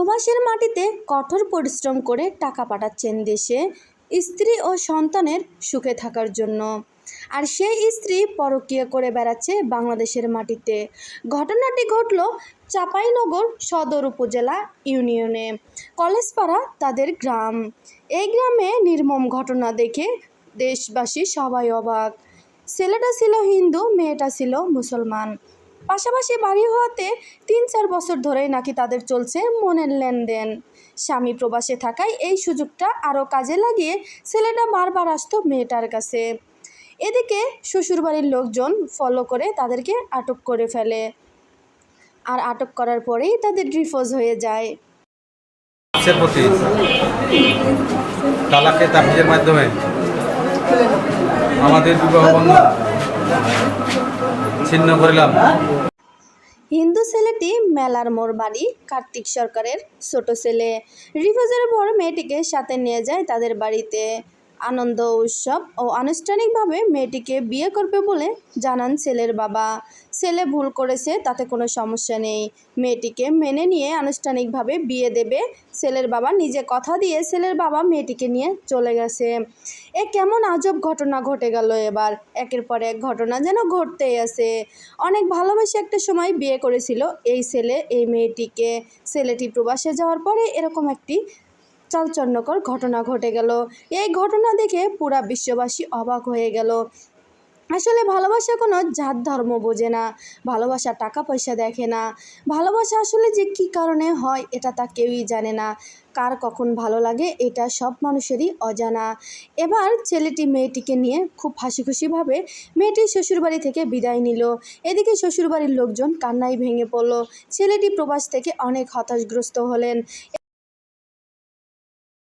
প্রবাসের মাটিতে কঠোর পরিশ্রম করে টাকা পাঠাচ্ছেন দেশে স্ত্রী ও সন্তানের সুখে থাকার জন্য। আর সেই স্ত্রী পরকীয়া করে বেড়াচ্ছে বাংলাদেশের মাটিতে। ঘটনাটি ঘটল চাঁপাইনগর সদর উপজেলা ইউনিয়নে কলেজপাড়া তাদের গ্রাম। এই গ্রামে নির্মম ঘটনা দেখে দেশবাসী সবাই অবাক। ছেলেটা ছিল হিন্দু, মেয়েটা ছিল মুসলমান। পাশাপাশি বাড়ি হওয়াতে ৩-৪ বছর ধরেই নাকি তাদের চলছে মনের লেনদেন। স্বামী প্রবাসে থাকায় এই সুযোগটা আরও কাজে লাগিয়ে ছেলেটা বারবার আসতো মেয়েটার কাছে। এদিকে শ্বশুরবাড়ির লোকজন ফলো করে তাদেরকে আটক করে ফেলে, আর আটক করার পরেই তাদের ডিভোর্স হয়ে যায়। প্রতি তালাকে তাফিজের মাধ্যমে আমাদের বিবাহ বন্ধন ছিন্ন করিলাম। হিন্দু ছেলেটি মেলার মোড় বাড়ি কার্তিক সরকারের ছোট ছেলে। ডিভোর্সের পর মেয়েটিকে সাথে নিয়ে যায় তাদের বাড়িতে। আনন্দ উৎসব ও আনুষ্ঠানিকভাবে মেয়েটিকে বিয়ে করবে বলে জানান ছেলের বাবা। ছেলে ভুল করেছে, তাতে কোনো সমস্যা নেই, মেয়েটিকে মেনে নিয়ে আনুষ্ঠানিকভাবে বিয়ে দেবে। ছেলের বাবা নিজে কথা দিয়ে ছেলের বাবা মেয়েটিকে নিয়ে চলে গেছে। এ কেমন আজব ঘটনা ঘটে গেল এবার। একের পর এক ঘটনা যেন ঘটতেই আছে। অনেক ভালোবেসে একটা সময় বিয়ে করেছিল এই ছেলে এই মেয়েটিকে। ছেলেটি প্রবাসে যাওয়ার পরে এরকম একটি চাঞ্চল্যকর ঘটনা ঘটে গেল। এই ঘটনা দেখে পুরা বিশ্ববাসী অবাক হয়ে গেল। আসলে ভালোবাসা কোনো জাত ধর্ম বোঝে না, ভালোবাসা টাকা পয়সা দেখে না। ভালোবাসা আসলে যে কী কারণে হয় এটা তা কেউই জানে না। কার কখন ভালো লাগে এটা সব মানুষেরই অজানা। এবার ছেলেটি মেয়েটিকে নিয়ে খুব হাসি খুশিভাবে মেয়েটির শ্বশুরবাড়ি থেকে বিদায় নিল। এদিকে শ্বশুরবাড়ির লোকজন কান্নায় ভেঙে পড়ল। ছেলেটি প্রবাস থেকে অনেক হতাশগ্রস্ত হলেন।